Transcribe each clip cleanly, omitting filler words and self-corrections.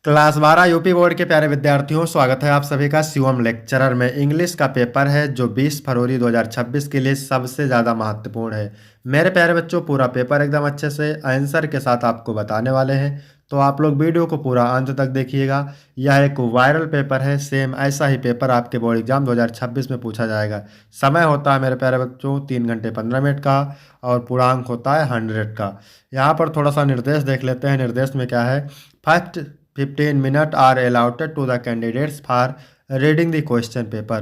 Class 12 UP board के प्यारे विद्यार्थियों, स्वागत है आप सभी का शिवम लेक्चरर में। इंग्लिश का पेपर है जो 20 फरवरी 2026 के लिए सबसे ज़्यादा महत्वपूर्ण है। मेरे प्यारे बच्चों, पूरा पेपर एकदम अच्छे से आंसर के साथ आपको बताने वाले हैं, तो आप लोग वीडियो को पूरा अंत तक देखिएगा। यह एक वायरल पेपर है, सेम ऐसा ही पेपर आपके बोर्ड एग्जाम 2026 में पूछा जाएगा। समय होता है मेरे प्यारे बच्चों 3 घंटे 15 मिनट का, और पूर्णांक होता है 100 का। यहाँ पर थोड़ा सा निर्देश देख लेते हैं। निर्देश में क्या है? First 15 minute are allotted to the candidates for reading the question paper.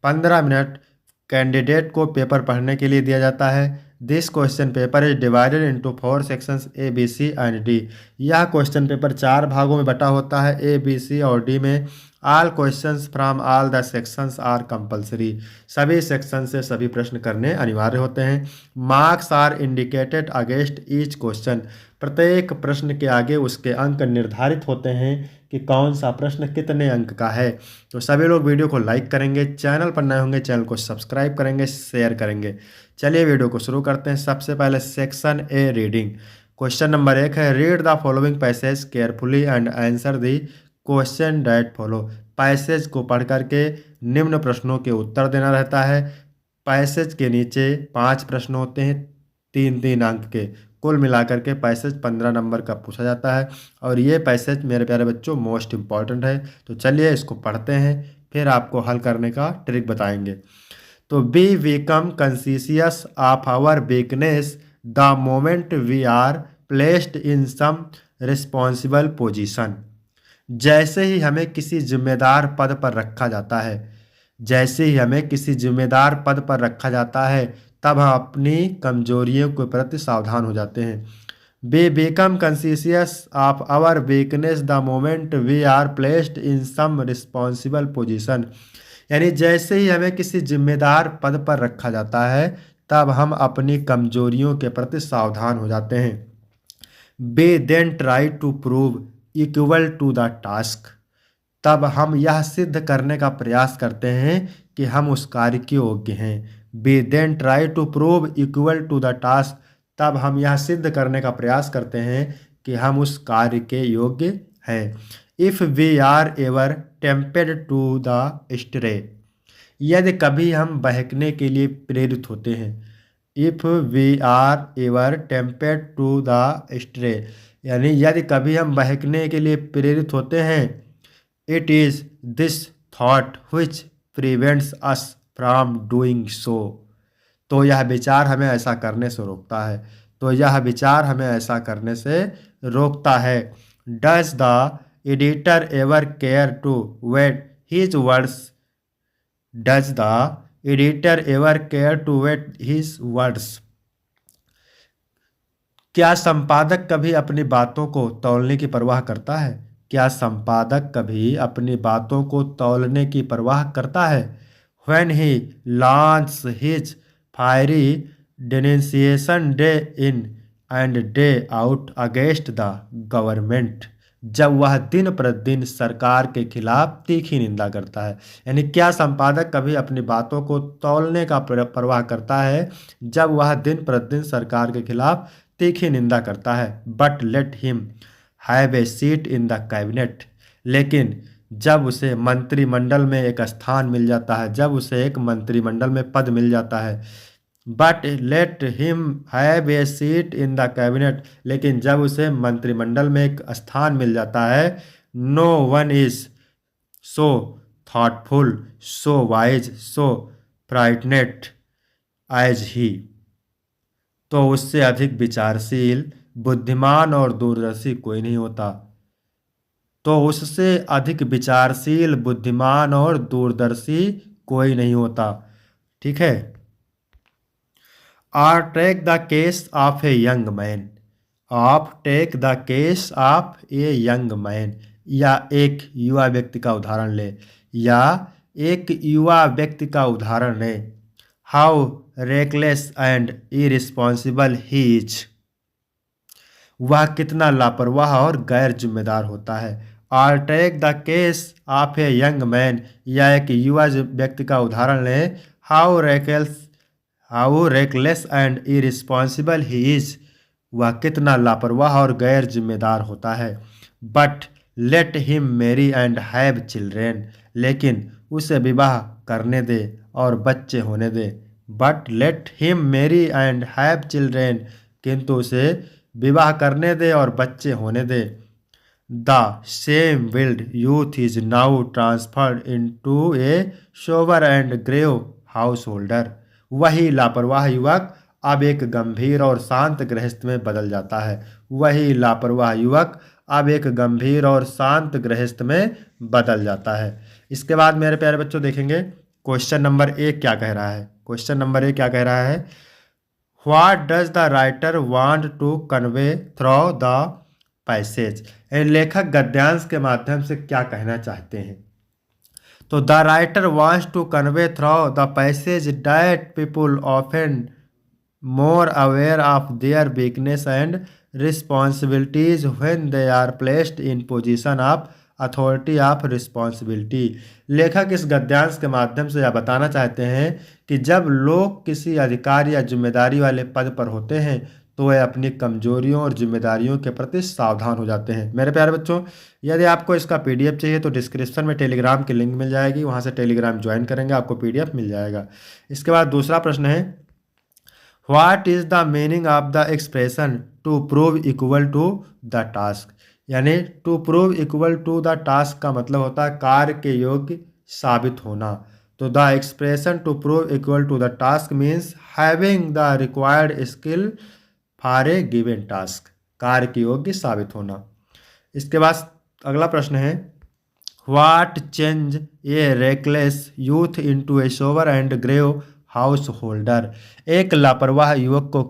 15 minute candidate को पेपर पढ़ने के लिए दिया जाता है। This question paper is divided into 4 sections A B C and D. यह क्वेश्चन पेपर 4 भागों में बटा होता है, ए बी सी और डी में। All questions from all the sections are compulsory. सभी सेक्शन से सभी प्रश्न करने अनिवार्य होते हैं। Marks are indicated against each question. प्रत्येक प्रश्न के आगे उसके अंक निर्धारित होते हैं कि कौन सा प्रश्न कितने अंक का है। तो सभी लोग वीडियो को लाइक करेंगे, चैनल पर नए होंगे चैनल को सब्सक्राइब करेंगे, शेयर करेंगे। चलिए वीडियो को शुरू करते हैं। सबसे पहले section A reading. Question number 1 है, read the following passage carefully and answer the question that follow. Passage को पढ़ करके निम्न प्रश्नों के उत्तर देना रहता है। पैसेज के नीचे 5 प्रश्न होते हैं, 3-3 अंक के। कुल मिलाकर के पैसेज 15 नंबर का पूछा जाता है, और ये पैसेज मेरे प्यारे बच्चों मोस्ट इम्पॉर्टेंट है। तो चलिए इसको पढ़ते हैं, फिर आपको हल करने का ट्रिक बताएंगे। तो be become conscious of our weakness the moment we are placed in some responsible position. जैसे ही हमें किसी जिम्मेदार पद पर रखा जाता है, जैसे ही हमें किसी जिम्मेदार पद पर रखा जाता है, तब हम अपनी कमजोरियों के प्रति सावधान हो जाते हैं। We become conscious of our weakness the moment we are placed in some responsible position. यानी जैसे ही हमें किसी जिम्मेदार पद पर रखा जाता है, तब हम अपनी कमजोरियों के प्रति सावधान हो जाते हैं। We then try to prove equal to the task. तब हम यह सिद्ध करने का प्रयास करते हैं कि हम उस कार्य के योग्य हैं। We then try to prove equal to the task. तब हम यह सिद्ध करने का प्रयास करते हैं कि हम उस कार्य के योग्य हैं। If we are ever tempted to the stray. यदि कभी हम बहकने के लिए प्रेरित होते हैं। If we are ever tempted to the stray, यानी यदि कभी हम बहकने के लिए प्रेरित होते हैं। It is this thought which prevents us from doing so. तो यह विचार हमें ऐसा करने से रोकता है। तो यह विचार हमें ऐसा करने से रोकता है। Does the editor ever care to weigh his words. Does the editor ever care to weigh his words. क्या संपादक कभी अपनी बातों को तौलने की परवाह करता है? क्या संपादक कभी अपनी बातों को तौलने की परवाह करता है? When he launched his fiery denunciation day in and day out against the government। जब वह दिन प्रतिदिन सरकार के खिलाफ तीखी निंदा करता है। यानी क्या संपादक कभी अपनी बातों को तौलने का परवाह करता है जब वह दिन प्रतिदिन सरकार के खिलाफ तीखी निंदा करता है। But let him have a seat in the cabinet. लेकिन जब उसे मंत्रिमंडल में एक स्थान मिल जाता है, जब उसे एक मंत्रिमंडल में पद मिल जाता है। But let him have a seat in the cabinet. लेकिन जब उसे मंत्रिमंडल में एक स्थान मिल जाता है। No one is so thoughtful, so wise, so frightened as he. तो उससे अधिक विचारशील, बुद्धिमान और दूरदर्शी कोई नहीं होता। तो उससे अधिक विचारशील, बुद्धिमान और दूरदर्शी कोई नहीं होता। ठीक है। Or take the case of a young man. आप take the case of a young man. या एक युवा व्यक्ति का उदाहरण ले, या एक युवा व्यक्ति का उदाहरण ले। How reckless and irresponsible he is. वह कितना लापरवाह और गैर जिम्मेदार होता है। Or take the case of a young man. या एक युवा व्यक्ति का उदाहरण लें। How reckless and irresponsible he is. वह कितना लापरवाह और गैर जिम्मेदार होता है। But let him marry and have children, लेकिन उसे विवाह करने दे और बच्चे होने दे। But let him marry and have children, किंतु उसे विवाह करने दे और बच्चे होने दे। The same wild youth is now transferred into a sober and grave house holder, वही लापरवाह युवक अब एक गंभीर और शांत गृहस्थ में बदल जाता है। वही लापरवाह युवक अब एक गंभीर और शांत गृहस्थ में बदल जाता है। इसके बाद मेरे प्यारे बच्चों देखेंगे क्वेश्चन नंबर एक क्या कह रहा है। क्वेश्चन नंबर एक क्या कह रहा है, what does the writer want to convey through the passage, लेखक गद्यांश के माध्यम से क्या कहना चाहते हैं। तो the writer wants to convey through the passage that people often more aware of their weakness and responsibilities when they are placed in position of authority of responsibility। लेखक इस गद्यांश के माध्यम से यह बताना चाहते हैं कि जब लोग किसी अधिकार या जिम्मेदारी वाले पद पर होते हैं तो वे अपनी कमजोरियों और जिम्मेदारियों के प्रति सावधान हो जाते हैं। मेरे प्यारे बच्चों, यदि आपको इसका पीडीएफ चाहिए तो डिस्क्रिप्शन में टेलीग्राम की लिंक मिल जाएगी, वहां से टेलीग्राम ज्वाइन करेंगे, आपको पीडीएफ मिल जाएगा। इसके बाद दूसरा प्रश्न है, what is the meaning of the expression to prove equal to the task, यानी to prove equal to the task का मतलब होता है कार्य के योग्य साबित होना। तो the expression to prove equal to the task means having the required skill for a given task, कार्य के योग्य साबित होना। इसके बाद अगला प्रश्न है, what change a reckless youth into a sober and grave house holder, एक लापरवाह युवक को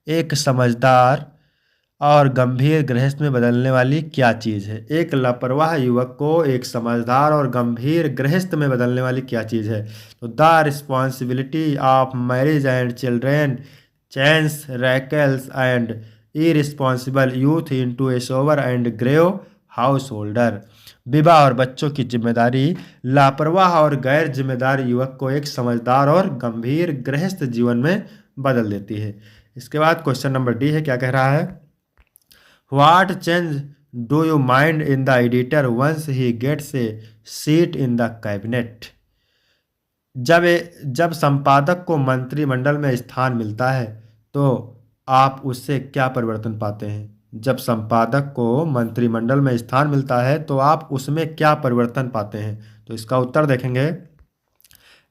एक समझदार और गंभीर गृहस्थ में बदलने वाली क्या चीज़ है। एक लापरवाह युवक को एक समझदार और गंभीर गृहस्थ में बदलने वाली क्या चीज़ है। तो the responsibility of marriage and children change reckless and irresponsible youth into a sober and grave house holder, विवाह और बच्चों की जिम्मेदारी लापरवाह और गैर जिम्मेदार युवक को एक समझदार और गंभीर गृहस्थ जीवन में बदल देती है। इसके बाद क्वेश्चन नंबर डी है, क्या कह रहा है, what change do you mind in the editor once he gets a seat in the cabinet, जब संपादक को मंत्रिमंडल में स्थान मिलता है तो आप उससे क्या परिवर्तन पाते हैं। जब संपादक को मंत्रिमंडल में स्थान मिलता है तो आप उसमें क्या परिवर्तन पाते हैं। तो इसका उत्तर देखेंगे,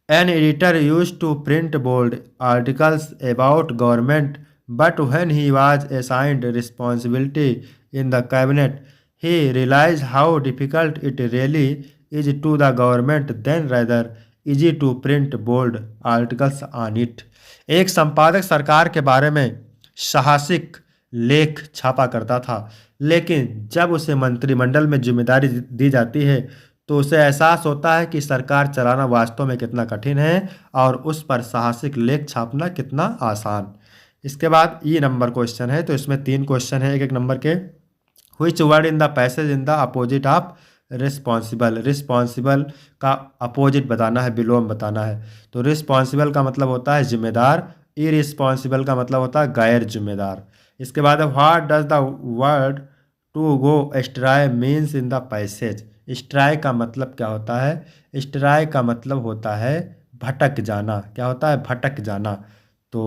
an editor used to print bold articles about government but when he was assigned responsibility in the cabinet he realise how difficult it really is to the government then rather easy to print bold articles on it. एक संपादक सरकार के बारे में साहसिक लेख छापा करता था, लेकिन जब उसे मंत्रिमंडल में जिम्मेदारी दी जाती है तो उसे एहसास होता है कि सरकार चलाना वास्तव में कितना कठिन है और उस पर साहसिक लेख छापना कितना आसान। इसके बाद ई नंबर क्वेश्चन है, तो इसमें 3 क्वेश्चन है एक एक नंबर के। Which word in the passage in the opposite of responsible, responsible का अपोजिट बताना है, विलोम बताना है। तो रिस्पॉन्सिबल का मतलब होता है जिम्मेदार, इरिस्पॉन्सिबल का मतलब होता है गैर जिम्मेदार। इसके बाद what does the word to go astray means in the passage, stray का मतलब क्या होता है। स्ट्राय का मतलब होता है भटक जाना, क्या होता है, भटक जाना। तो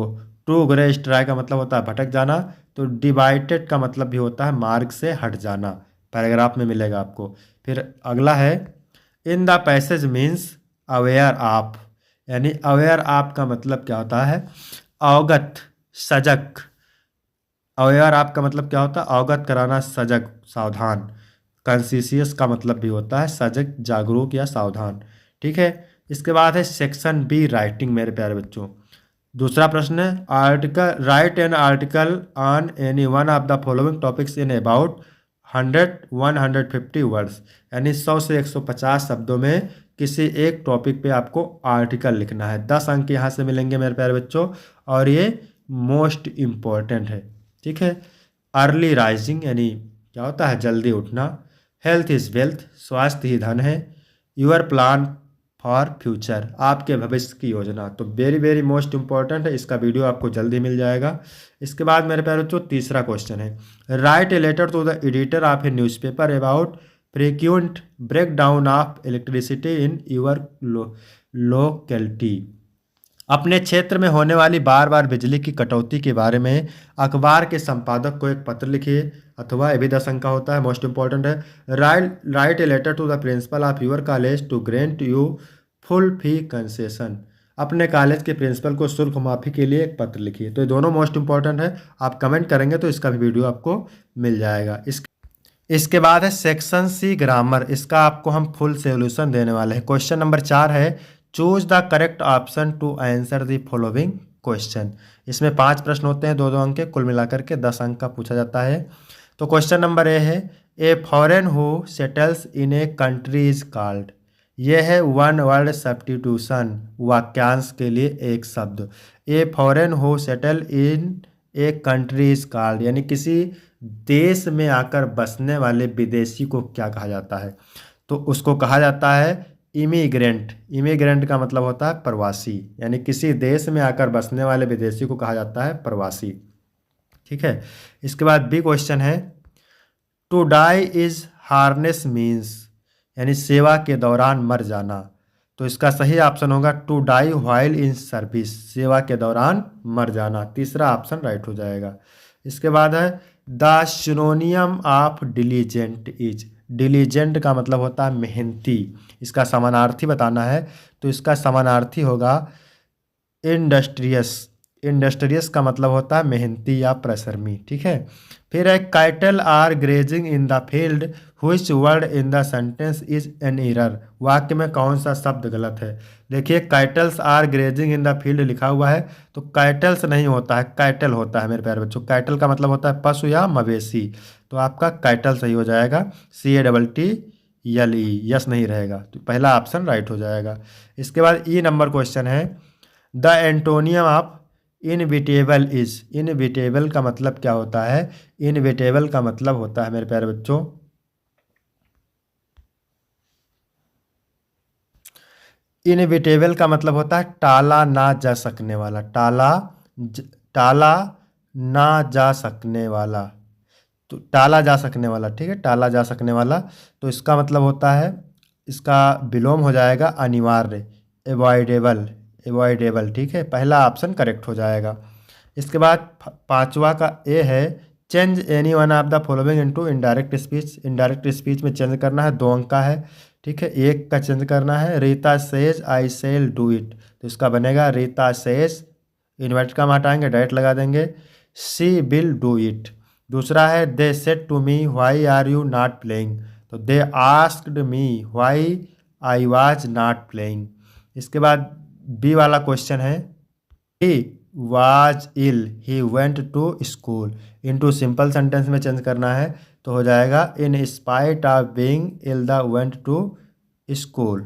टू गो एस्ट्राय का मतलब होता है भटक जाना। तो डिवाइडेड का मतलब भी होता है मार्ग से हट जाना, पैराग्राफ में मिलेगा आपको। फिर अगला है, इन the passage means aware of, यानी अवेयर ऑफ का मतलब क्या होता है, अवगत, सजग। अवेयर ऑफ का मतलब क्या होता है, अवगत कराना, सजग, सावधान। कॉन्शियस का मतलब भी होता है सजग, जागरूक या सावधान। ठीक है। इसके बाद है सेक्शन बी राइटिंग। मेरे प्यारे बच्चों, दूसरा प्रश्न है, article right an article on any one of the following topics in about 100-150 words, यानी 100 से 150 शब्दों में किसी एक टॉपिक पे आपको आर्टिकल लिखना है। 10 अंक यहाँ से मिलेंगे मेरे प्यारे बच्चों, और ये मोस्ट इम्पॉर्टेंट है। ठीक है। अर्ली राइजिंग यानी क्या होता है, जल्दी उठना। हेल्थ इज़ वेल्थ, स्वास्थ्य ही धन है। यूर प्लान फॉर फ्यूचर, आपके भविष्य की योजना। तो वेरी वेरी मोस्ट इम्पॉर्टेंट है, इसका वीडियो आपको जल्दी मिल जाएगा। इसके बाद मेरे प्यारे बच्चों तीसरा क्वेश्चन है, write a letter to the editor of a newspaper about frequent breakdown of electricity in your locality. अपने क्षेत्र में होने वाली बार बार बिजली की कटौती के बारे में अखबार के संपादक को एक पत्र लिखिए। अथवा ये भी 10 अंक का होता है, मोस्ट इंपॉर्टेंट है। Write a letter to the principal of your college to grant you full fee concession. अपने कॉलेज के प्रिंसिपल को शुल्क माफ़ी के लिए एक पत्र लिखिए। तो ये दोनों मोस्ट इंपॉर्टेंट है, आप कमेंट करेंगे तो इसका भी वीडियो आपको मिल जाएगा। इसके बाद है सेक्शन सी ग्रामर, इसका आपको हम फुल सोल्यूशन देने वाले हैं। क्वेश्चन नंबर 4 है choose the correct option to answer the following question. इसमें 5 प्रश्न होते हैं, 2-2 अंक के, कुल मिलाकर के 10 अंक का पूछा जाता है। तो क्वेश्चन नंबर ए है a foreign who settles in a country is called. यह है वन वर्ड सब्स्टिट्यूशन, वाक्यांश के लिए एक शब्द। A foreign who settle in a country is called, यानी किसी देश में आकर बसने वाले विदेशी को क्या कहा जाता है? तो उसको कहा जाता है इमिग्रेंट। इमिग्रेंट का मतलब होता है प्रवासी, यानी किसी देश में आकर बसने वाले विदेशी को कहा जाता है प्रवासी। ठीक है। इसके बाद बी क्वेश्चन है to die is harness means, यानी सेवा के दौरान मर जाना। तो इसका सही ऑप्शन होगा to die while in service, सेवा के दौरान मर जाना। तीसरा ऑप्शन राइट हो जाएगा। इसके बाद है the सिनोनियम of diligent is. Diligent का मतलब होता है मेहनती, इसका समानार्थी बताना है। तो इसका समानार्थी होगा इंडस्ट्रियस। इंडस्ट्रियस का मतलब होता है मेहनती या परिश्रमी। ठीक है। फिर है cattle are grazing in the field, which word in the sentence is an error. वाक्य में कौन सा शब्द गलत है? देखिए cattles are grazing in the field लिखा हुआ है, तो कैटल्स नहीं होता है, कैटल होता है मेरे प्यारे बच्चों। कैटल का मतलब होता है पशु या मवेशी, तो आपका कैटल सही हो जाएगा। CATTLE, यस नहीं रहेगा, तो पहला ऑप्शन राइट हो जाएगा। इसके बाद ई नंबर क्वेश्चन है the antonym of inevitable is. Inevitable का मतलब क्या होता है? इनविटेबल का मतलब होता है मेरे प्यारे बच्चों, इनविटेबल का मतलब होता है टाला ना जा सकने वाला। टाला ना जा सकने वाला, तो टाला जा सकने वाला। ठीक है, टाला जा सकने वाला। तो इसका मतलब होता है, इसका विलोम हो जाएगा अनिवार्य, एवॉइडेबल। एवॉइडेबल, ठीक है, पहला ऑप्शन करेक्ट हो जाएगा। इसके बाद पांचवा का ए है change any one of the following into indirect speech. Indirect speech में चेंज करना है, 2 अंक का है। ठीक है, एक का चेंज करना है। Rita says I shall do it, तो इसका बनेगा रीता सेज, इन्वर्ट का हटाएंगे, डायरेक्ट लगा देंगे, शी विल डू इट। दूसरा है they said to me why are you not playing, तो they asked me why I was not playing. इसके बाद बी वाला क्वेश्चन है he was ill he went to school, into simple sentence में चेंज करना है, तो हो जाएगा in spite of being ill the went to school.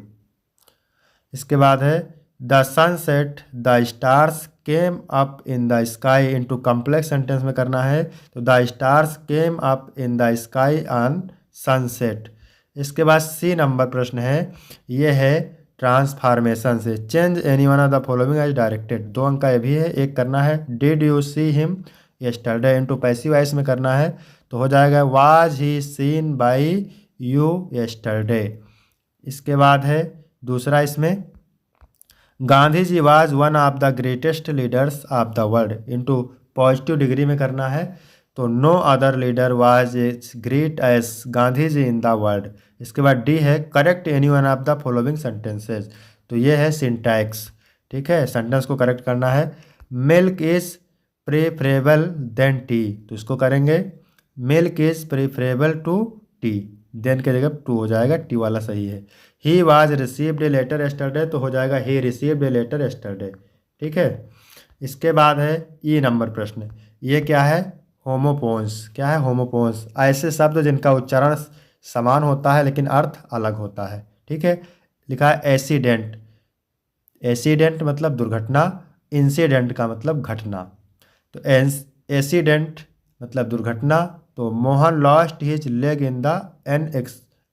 इसके बाद है the sunset the stars came up in the sky, into complex sentence में करना है, तो the stars came up in the sky on sunset. इसके बाद सी नंबर प्रश्न है, ये है ट्रांसफॉर्मेशन से change any one of the following as directed. 2 अंक का ये भी है, एक करना है did you see him yesterday, into passive voice में करना है, तो हो जाएगा was he seen by you yesterday. इसके बाद है दूसरा, इसमें Gandhi ji was one of the greatest leaders of the world, into positive degree में करना है, तो no other leader was as great as Gandhi ji in the world. इसके बाद डी है correct any one of the following sentences, तो ये है सिंटैक्स। ठीक है, सेंटेंस को करेक्ट करना है। Milk is preferable then tea, तो इसको करेंगे milk is preferable to tea, then के जगह टू हो जाएगा, टी वाला सही है। He was received a letter yesterday, तो हो जाएगा he received a letter yesterday. ठीक है। इसके बाद है ई नंबर प्रश्न, ये क्या है? होमोपोन्स। क्या है? होमोपोन्स, ऐसे शब्द जिनका उच्चारण समान होता है लेकिन अर्थ अलग होता है। ठीक है, लिखा है एक्सीडेंट। एक्सीडेंट मतलब दुर्घटना, इंसिडेंट का मतलब घटना। तो एक्सीडेंट मतलब दुर्घटना, तो Mohan lost his leg in the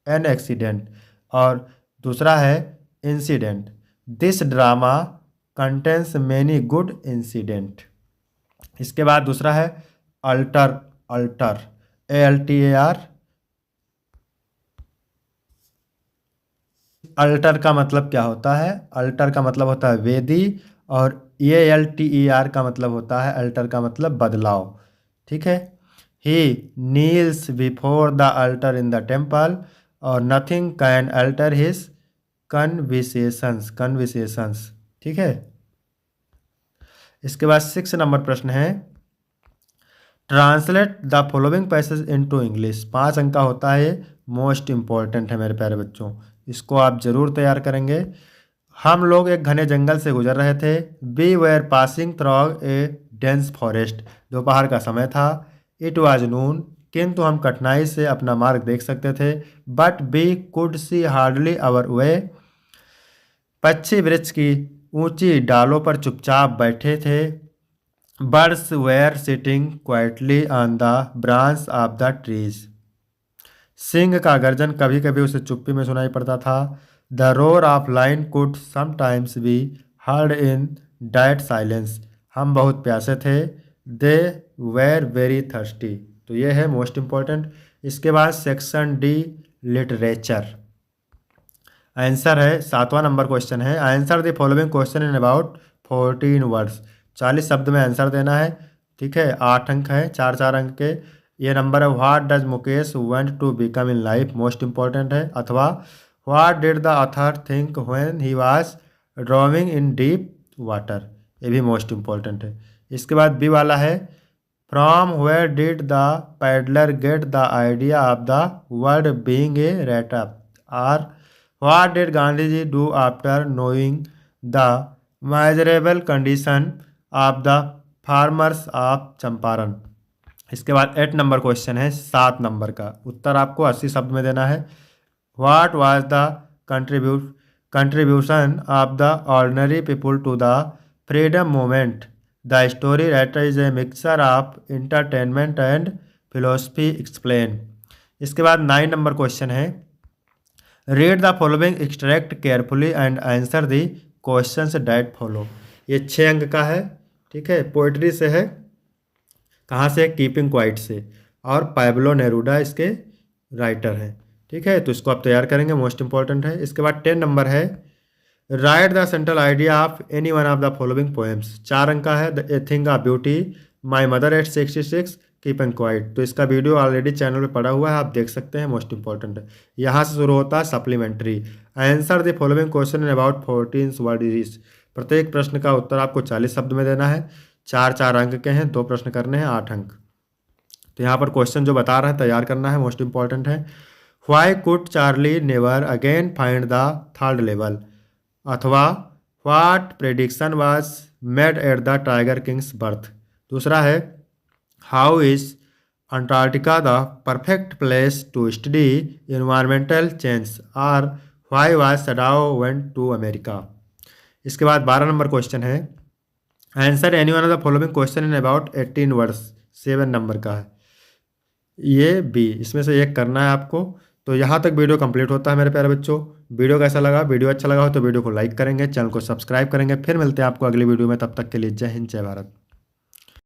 an accident. और दूसरा है incident, this drama contains many good incident. इसके बाद दूसरा है अल्टर। अल्टर ALTER, अल्टर का मतलब क्या होता है? अल्टर का मतलब होता है वेदी, और ALTER का मतलब होता है, अल्टर का मतलब बदलाव। ठीक है। He kneels before the altar in the temple, और nothing can alter his convictions. ठीक है। इसके बाद 6 नंबर प्रश्न है, translate the following passage into English. 5 अंक का होता है, मोस्ट इंपॉर्टेंट है मेरे प्यारे बच्चों, इसको आप जरूर तैयार करेंगे। हम लोग एक घने जंगल से गुजर रहे थे। We were passing through a dense forest. दोपहर का समय था। इट वाज नून, किंतु हम कठिनाई से अपना मार्ग देख सकते थे। But we could see hardly our way. पक्षी वृक्ष की ऊंची डालों पर चुपचाप बैठे थे। Birds were sitting quietly on the branch of the trees. सिंह का गर्जन कभी कभी उसे चुप्पी में सुनाई पड़ता था। The roar of line could sometimes be heard in dead silence. हम बहुत प्यासे थे। They were very thirsty. तो ये है मोस्ट इम्पॉर्टेंट। इसके बाद सेक्शन डी, लिटरेचर। आंसर है 7वां नंबर क्वेश्चन है, answer the following question in about 14 words. 40 शब्द में आंसर देना है। ठीक है। 8 अंक है, 4 अंक के। ये नंबर है, what does Mukesh want to become in life. Most important है। अथवा what did the author think when he was drowning in deep water. ये भी मोस्ट इंपॉर्टेंट है। इसके बाद बी वाला है, from where did the pedlar get the idea of the word being a rattrap. Or what did Gandhi ji do after knowing the miserable condition of the farmers of Champaran. इसके बाद 8 number question है, 7 number का। उत्तर आपको 80 शब्द में देना है। What was the contribution of the ordinary people to the freedom movement. The story writer is a mixture of entertainment and philosophy explain. इसके बाद 9 नंबर क्वेश्चन है, read the following extract carefully and answer the questions that follow. ये 6 अंक का है। ठीक है। Poetry से है। कहाँ से? कीपिंग क्वाइट से। और पाब्लो नेरूडा इसके राइटर हैं। ठीक है। तो इसको आप तैयार करेंगे, मोस्ट इंपॉर्टेंट है। इसके बाद 10 नंबर है, right the central idea of any one of the following poems. 4 अंक का है। The a thing of beauty, my mother eight 66, keeping quiet. तो इसका वीडियो ऑलरेडी चैनल पे पड़ा हुआ है, आप देख सकते हैं, मोस्ट इंपॉर्टेंट है। यहाँ से शुरू होता है supplementary. Answer the following question in about 14 word is. प्रत्येक प्रश्न का उत्तर आपको 40 शब्द में देना है। 4 अंक के हैं, 2 प्रश्न करने हैं, 8 अंक। तो यहाँ पर क्वेश्चन जो बता रहे हैं तैयार करना है, मोस्ट इंपॉर्टेंट है। Why could Charlie never again find the third level. अथवा what prediction was made at the tiger king's birth. दूसरा है, how is Antarctica the perfect place to study environmental change. और why was Sadao went to America. इसके बाद 12 number question है, answer any one of the following question in about 18 words. 7 number का है ये B, इसमें से एक करना है आपको। तो यहाँ तक वीडियो कंप्लीट होता है मेरे प्यारे बच्चों। वीडियो कैसा लगा? वीडियो अच्छा लगा हो तो वीडियो को लाइक करेंगे, चैनल को सब्सक्राइब करेंगे। फिर मिलते हैं आपको अगली वीडियो में, तब तक के लिए जय हिंद, जय भारत।